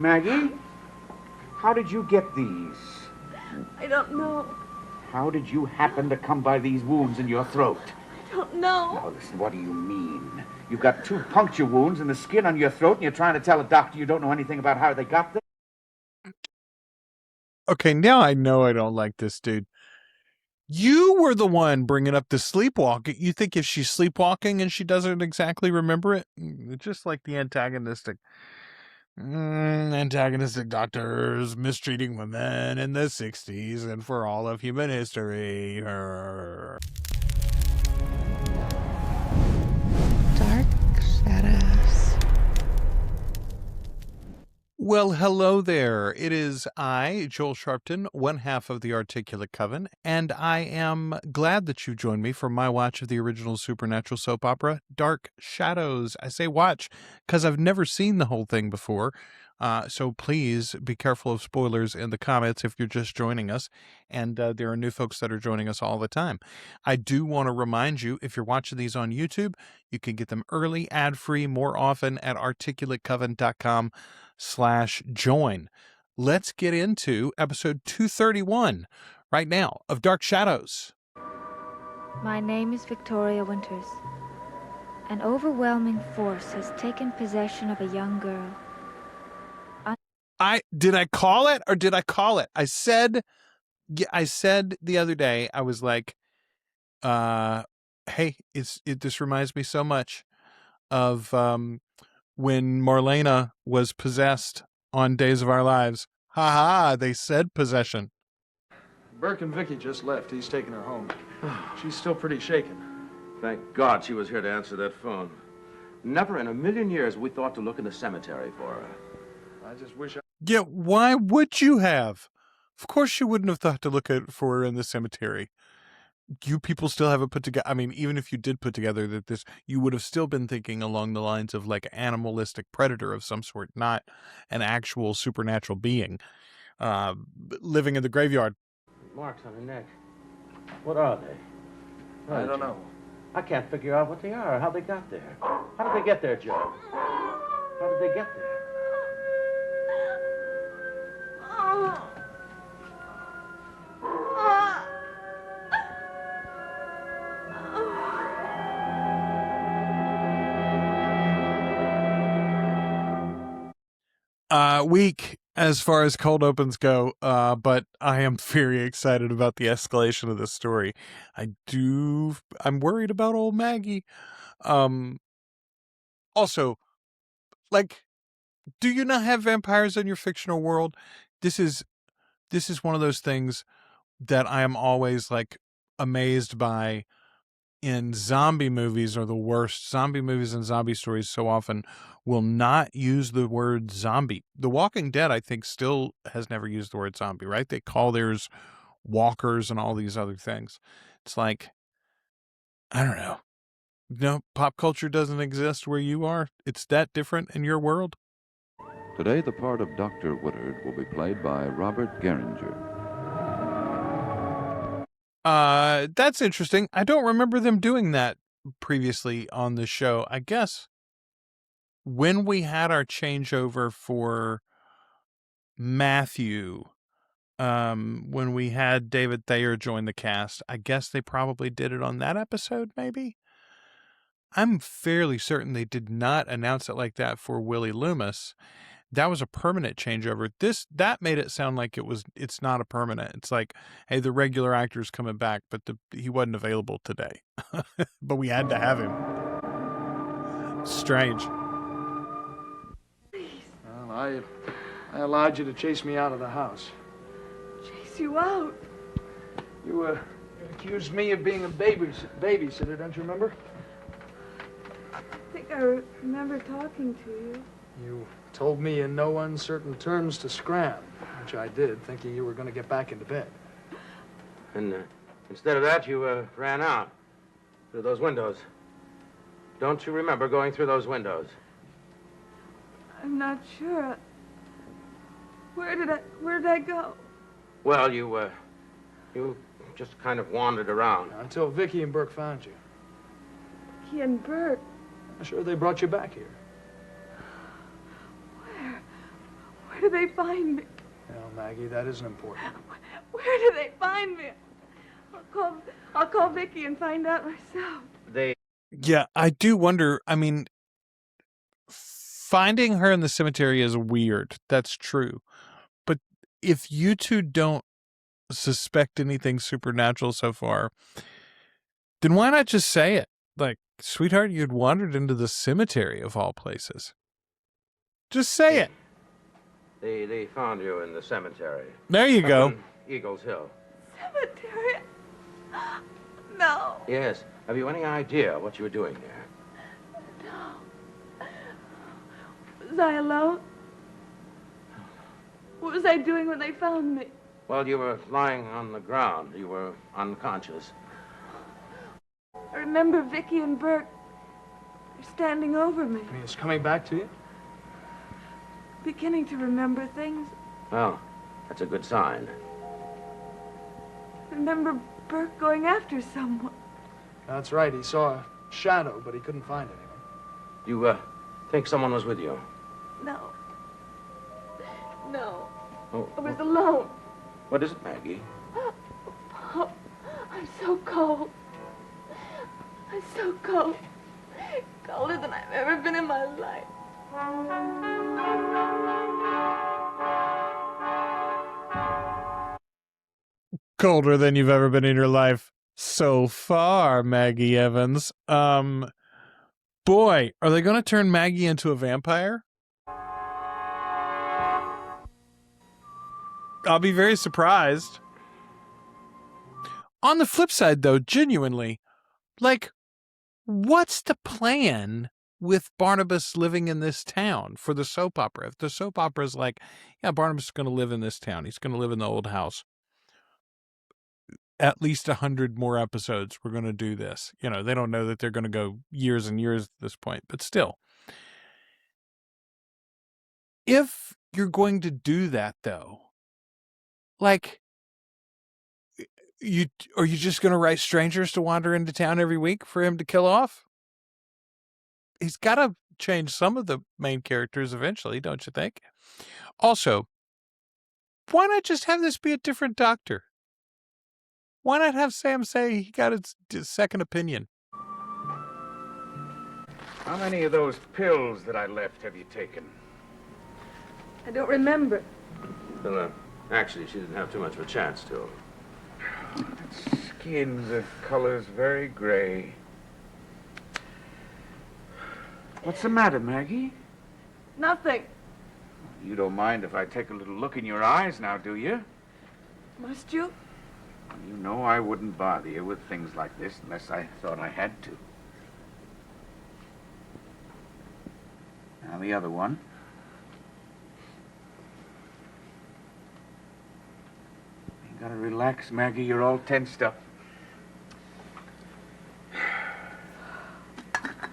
Maggie, how did you get these? I don't know. How did you happen to come by these wounds in your throat? I don't know. Now, listen, what do you mean? You've got 2 puncture wounds in the skin on your throat, and you're trying to tell a doctor you don't know anything about how they got them? Okay, now I know I don't like this dude. You were the one bringing up the sleepwalking. You think if she's sleepwalking and she doesn't exactly remember it? Just like the antagonistic doctors mistreating women in the 60s and for all of human history. Dark shadows. Well, hello there. It is I, Joel Sharpton, one half of the Articulate Coven, and I am glad that you joined me for my watch of the original supernatural soap opera, Dark Shadows. I say watch because I've never seen the whole thing before, so please be careful of spoilers in the comments if you're just joining us, and there are new folks that are joining us all the time. I do want to remind you, if you're watching these on YouTube, you can get them early, ad-free, more often at articulatecoven.com/join. Let's get into episode 231 right now of Dark Shadows. My name is Victoria Winters. An overwhelming force has taken possession of a young girl. Did I call it or did I call it? I said the other day, I was like, hey, this reminds me so much of when Marlena was possessed on Days of Our Lives. Ha ha, they said possession. Burke and Vicky just left. He's taking her home. She's still pretty shaken. Thank God she was here to answer that phone. Never in a million years we thought to look in the cemetery for her. I just wish I... Yeah, why would you have? Of course you wouldn't have thought to look for her in the cemetery. You people still haven't put together, I mean, even if you did put together that this, you would have still been thinking along the lines of like animalistic predator of some sort, not an actual supernatural being living in the graveyard. Marks on her neck. What are they? I don't know. I can't figure out what they are, how they got there. How did they get there, Joe? How did they get there? Weak as far as cold opens go, but I am very excited about the escalation of this story. I'm worried about old Maggie. Also, like, do you not have vampires in your fictional world? This is one of those things that I am always like amazed by. In zombie movies are the worst. Zombie movies and zombie stories so often will not use the word zombie. The Walking Dead, I think, still has never used the word zombie, right? They call theirs walkers and all these other things. It's like, I don't know. No, pop culture doesn't exist where you are. It's that different in your world. Today, the part of Dr. Woodard will be played by Robert Geringer. That's interesting. I don't remember them doing that previously on the show. I guess when we had our changeover for Matthew, when we had David Thayer join the cast, I guess they probably did it on that episode, maybe? I'm fairly certain they did not announce it like that for Willie Loomis. That was a permanent changeover. That made it sound like it's not a permanent. It's like, hey, the regular actor's coming back, but he wasn't available today. But we had to have him. Strange. Well, I allowed you to chase me out of the house. Chase you out? You accused me of being a babysitter, don't you remember? I think I remember talking to you. You told me in no uncertain terms to scram, which I did, thinking you were going to get back into bed. And instead of that, you ran out through those windows. Don't you remember going through those windows? I'm not sure. Where did I go? Well, you just kind of wandered around. Until Vicky and Burke found you. Vicky and Burke? I'm sure they brought you back here. Where Where do they find me? Now, Maggie, that isn't important. Where do they find me? I'll call Vicky and find out myself. Yeah, I do wonder. I mean, finding her in the cemetery is weird. That's true. But if you two don't suspect anything supernatural so far, then why not just say it? Like, sweetheart, you'd wandered into the cemetery of all places. Just say it. They found you in the cemetery. There you go. Up on Eagles Hill. Cemetery? No. Yes. Have you any idea what you were doing there? No. Was I alone? What was I doing when they found me? Well, you were lying on the ground. You were unconscious. I remember Vicky and Burke. They're standing over me. I mean, it's coming back to you? Beginning to remember things. Well, that's a good sign. Remember Burke going after someone. That's right. He saw a shadow, but he couldn't find anyone. You, think someone was with you? No. No. Oh, I was alone. what is it, Maggie? Oh, I'm so cold. I'm so cold. Colder than I've ever been in my life. Colder than you've ever been in your life so far, Maggie Evans. Boy, are they going to turn Maggie into a vampire? I'll be very surprised. On the flip side, though, genuinely, like, what's the plan with Barnabas living in this town for the soap opera? If the soap opera is like, yeah, Barnabas is going to live in this town. He's going to live in the old house. At least 100 more episodes, we're going to do this. You know, they don't know that they're going to go years and years at this point, but still. If you're going to do that, though, like, are you just going to write strangers to wander into town every week for him to kill off? He's got to change some of the main characters eventually, don't you think? Also, why not just have this be a different doctor? Why not have Sam say he got his second opinion? How many of those pills that I left have you taken? I don't remember. Well, actually, she didn't have too much of a chance to. That skin, the color's very gray. What's the matter, Maggie? Nothing. You don't mind if I take a little look in your eyes now, do you? Must you? You know I wouldn't bother you with things like this unless I thought I had to. Now the other one. You gotta relax, Maggie. You're all tensed up.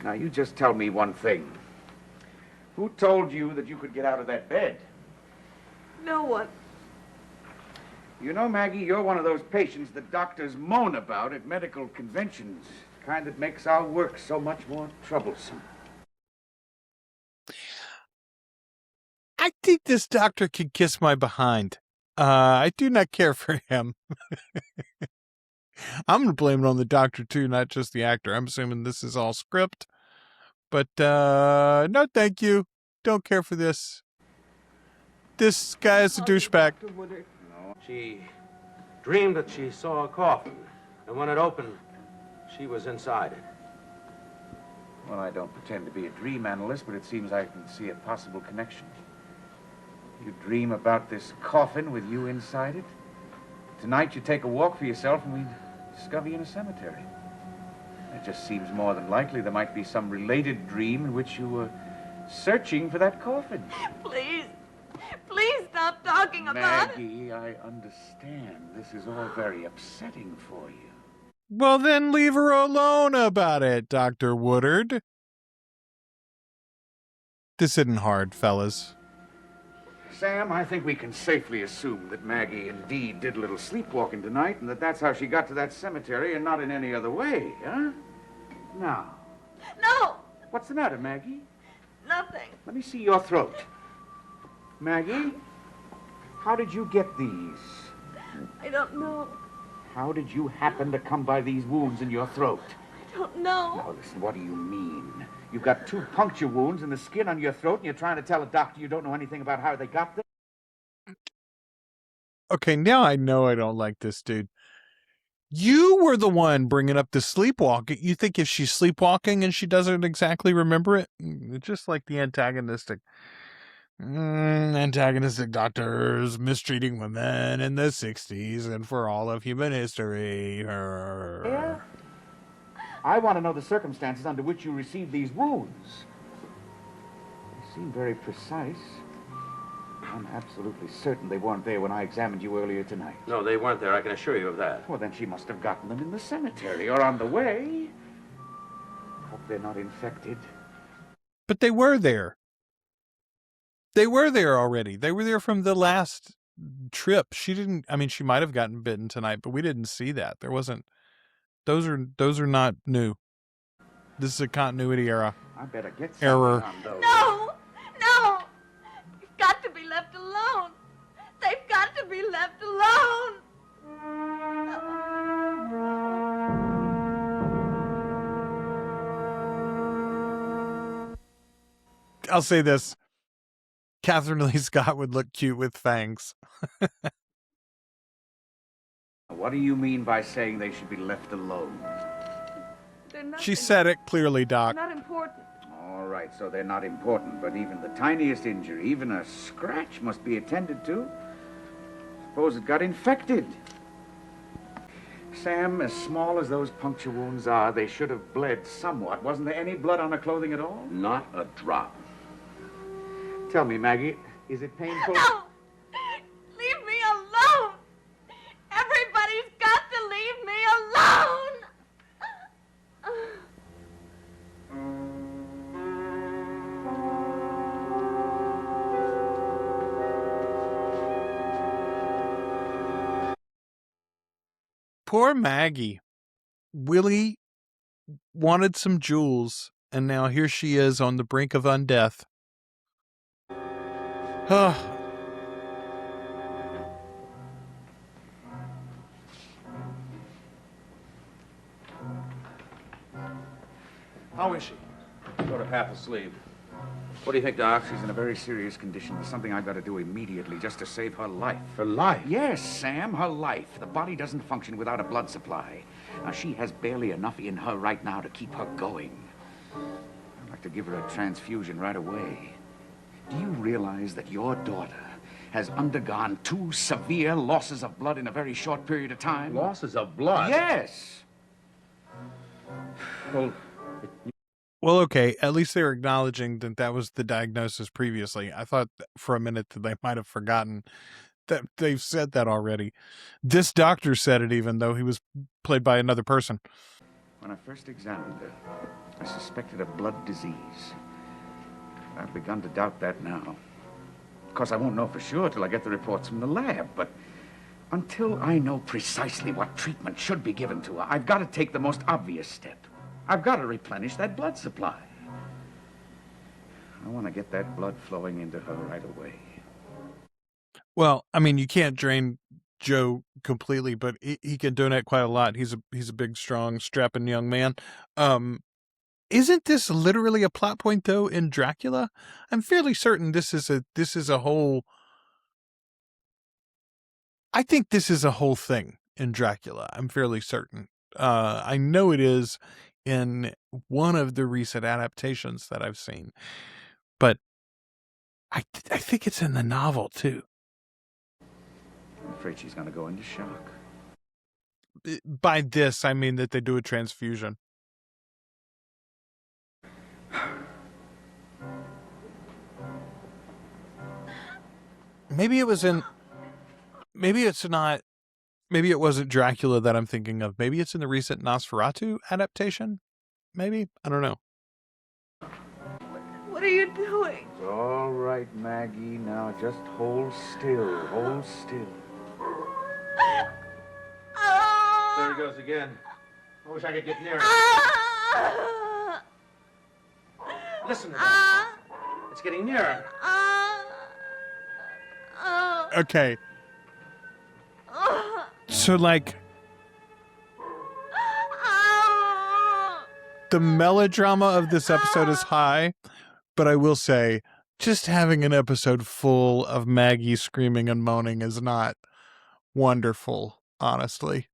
Now you just tell me one thing. Who told you that you could get out of that bed? No one. You know, Maggie, you're one of those patients that doctors moan about at medical conventions. The kind that makes our work so much more troublesome. I think this doctor could kiss my behind. I do not care for him. I'm going to blame it on the doctor, too, not just the actor. I'm assuming this is all script. But, no, thank you. Don't care for this. This guy is a douchebag. She dreamed that she saw a coffin, and when it opened, she was inside it. Well, I don't pretend to be a dream analyst, but it seems I can see a possible connection. You dream about this coffin with you inside it. Tonight you take a walk for yourself and we discover you in a cemetery. It just seems more than likely there might be some related dream in which you were searching for that coffin. Please. Please stop talking about it. Maggie, I understand. This is all very upsetting for you. Well, then leave her alone about it, Dr. Woodard. This isn't hard, fellas. Sam, I think we can safely assume that Maggie indeed did a little sleepwalking tonight and that that's how she got to that cemetery and not in any other way, huh? Now. No! What's the matter, Maggie? Nothing. Let me see your throat. Maggie, how did you get these? I don't know. How did you happen to come by these wounds in your throat? I don't know. Now, listen, what do you mean? You've got 2 puncture wounds in the skin on your throat, and you're trying to tell a doctor you don't know anything about how they got there? Okay, now I know I don't like this dude. You were the one bringing up the sleepwalking. You think if she's sleepwalking and she doesn't exactly remember it? Just like the antagonistic doctors mistreating women in the 60s and for all of human history. Yeah? I want to know the circumstances under which you received these wounds. They seem very precise. I'm absolutely certain they weren't there when I examined you earlier tonight. No, they weren't there. I can assure you of that. Well, then she must have gotten them in the cemetery or on the way. Hope they're not infected. But they were there. They were there already. They were there from the last trip. She didn't, I mean, she might have gotten bitten tonight, but we didn't see that. There wasn't, those are not new. This is a continuity I better get something error. on those. No! No! You've got to be left alone. They've got to be left alone. I'll say this. Catherine Lee Scott would look cute with fangs. What do you mean by saying they should be left alone? She said it clearly, Doc. Not important. All right, so they're not important, but even the tiniest injury, even a scratch, must be attended to. Suppose it got infected. Sam, as small as those puncture wounds are, they should have bled somewhat. Wasn't there any blood on her clothing at all? Not a drop. Tell me, Maggie, is it painful? No! Leave me alone! Everybody's got to leave me alone! Poor Maggie. Willie wanted some jewels, and now here she is on the brink of undeath. How is she? Sort of half asleep. What do you think, Doc? She's in a very serious condition. There's something I've got to do immediately just to save her life. Her life? Yes, Sam, her life. The body doesn't function without a blood supply. Now, she has barely enough in her right now to keep her going. I'd like to give her a transfusion right away. Do you realize that your daughter has undergone 2 severe losses of blood in a very short period of time? Losses of blood? Yes. Well, okay, at least they're acknowledging that that was the diagnosis previously. I thought for a minute that they might have forgotten that they've said that already. This doctor said it even though he was played by another person. When I first examined her, I suspected a blood disease. I've begun to doubt that now. Of course, I won't know for sure till I get the reports from the lab, but until I know precisely what treatment should be given to her, I've got to take the most obvious step. I've got to replenish that blood supply. I want to get that blood flowing into her right away. Well, I mean, you can't drain Joe completely, but he can donate quite a lot. He's a big, strong, strapping young man. Isn't this literally a plot point though in Dracula? I'm fairly certain this is a whole. I think this is a whole thing in Dracula. I'm fairly certain. I know it is in one of the recent adaptations that I've seen, but I think it's in the novel too. I'm afraid she's going to go into shock. By this, I mean that they do a transfusion. Maybe it was in. Maybe it's not. Maybe it wasn't Dracula that I'm thinking of. Maybe it's in the recent Nosferatu adaptation. Maybe, I don't know. What are you doing? It's all right, Maggie. Now just hold still. Hold still. There he goes again. I wish I could get near him. Listen to that. It's getting nearer. Okay. So, like, the melodrama of this episode is high, but I will say, just having an episode full of Maggie screaming and moaning is not wonderful, honestly.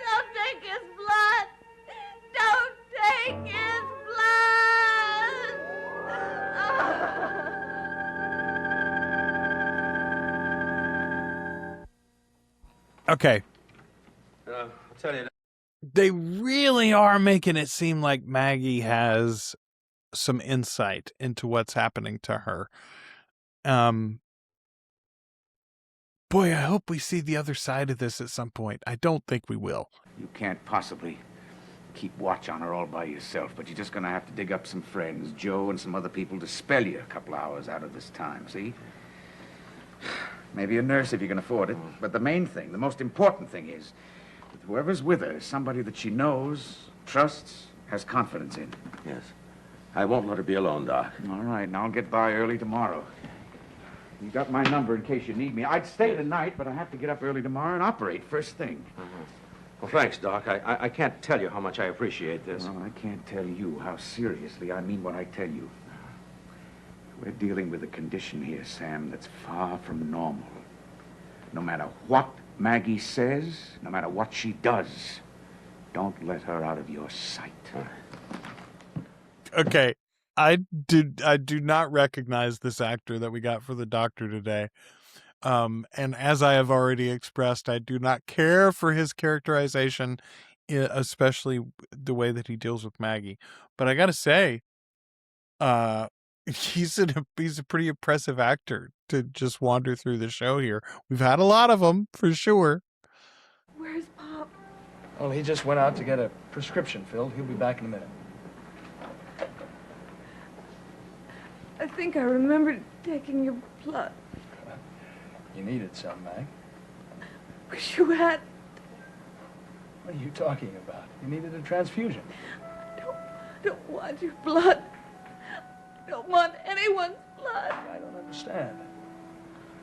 Don't take his blood. Don't take his blood. Okay. I'll tell you. They really are making it seem like Maggie has some insight into what's happening to her. Boy, I hope we see the other side of this at some point. I don't think we will. You can't possibly keep watch on her all by yourself, but you're just going to have to dig up some friends, Joe and some other people, to spell you a couple hours out of this time, see? Maybe a nurse if you can afford it. But the main thing, the most important thing is that whoever's with her is somebody that she knows, trusts, has confidence in. Yes. I won't let her be alone, Doc. All right, and I'll get by early tomorrow. You got my number in case you need me. I'd stay tonight, but I have to get up early tomorrow and operate first thing. Well, thanks, Doc. I can't tell you how much I appreciate this. Well, I can't tell you how seriously I mean what I tell you. We're dealing with a condition here, Sam, that's far from normal. No matter what Maggie says, no matter what she does, don't let her out of your sight. Okay. I do not recognize this actor that we got for the doctor today. And as I have already expressed, I do not care for his characterization, especially the way that he deals with Maggie. But I got to say, he's a pretty impressive actor to just wander through the show here. We've had a lot of them, for sure. Where's Pop? Well, he just went out to get a prescription filled. He'll be back in a minute. I think I remembered taking your blood. You needed some, Mag. Wish you had. What are you talking about? You needed a transfusion. Don't want your blood. Don't want anyone's blood. I don't understand.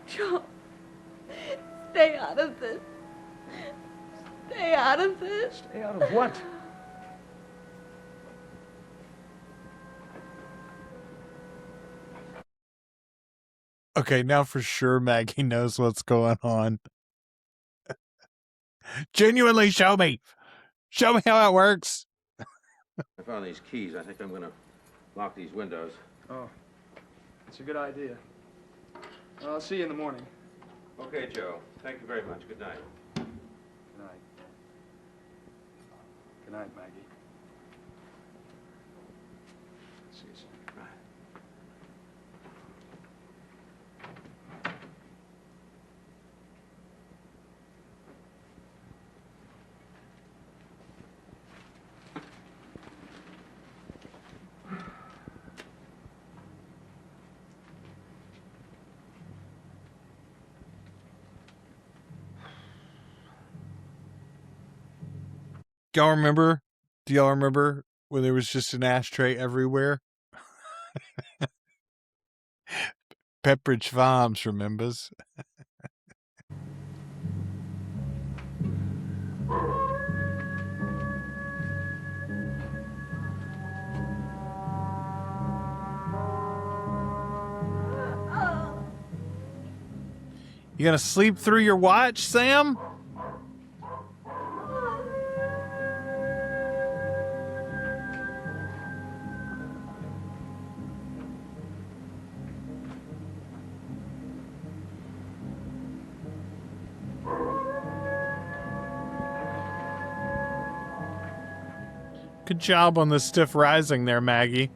Joe, stay out of this. Stay out of this. Stay out of what? Okay, now for sure Maggie knows what's going on. Genuinely show me. Show me how it works. I found these keys. I think I'm going to lock these windows. Oh, that's a good idea. I'll see you in the morning. Okay, Joe. Thank you very much. Good night. Good night. Good night, Maggie. See you soon. Bye. Do y'all remember? Do y'all remember when there was just an ashtray everywhere? Pepperidge Farms remembers. You gonna sleep through your watch, Sam? Good job on the stiff rising there, Maggie.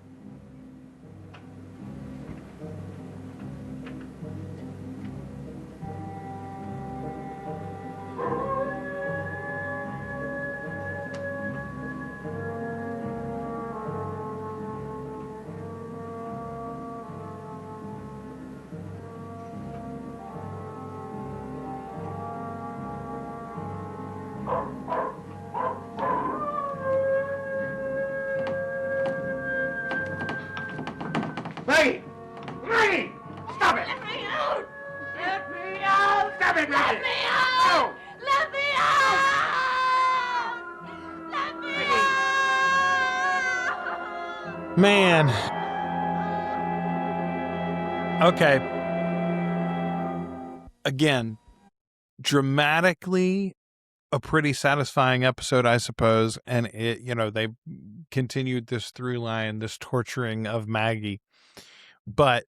Man. Okay. Again, dramatically a pretty satisfying episode, I suppose. And it, they continued this through line, this torturing of Maggie. But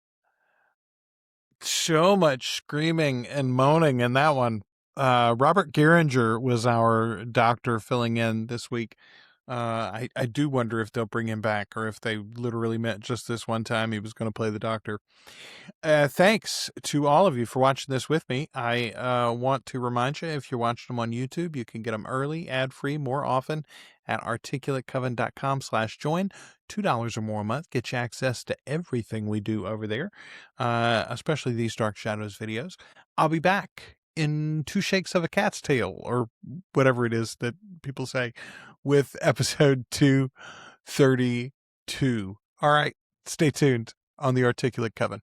so much screaming and moaning in that one. Robert Geringer was our doctor filling in this week. I do wonder if they'll bring him back or if they literally meant just this one time he was going to play the doctor. Thanks to all of you for watching this with me. I want to remind you, if you're watching them on YouTube, you can get them early, ad-free, more often at articulatecoven.com/join. $2 or more a month gets you access to everything we do over there, especially these Dark Shadows videos. I'll be back in 2 shakes of a cat's tail, or whatever it is that people say, with episode 232. All right, stay tuned on the Articulate Coven.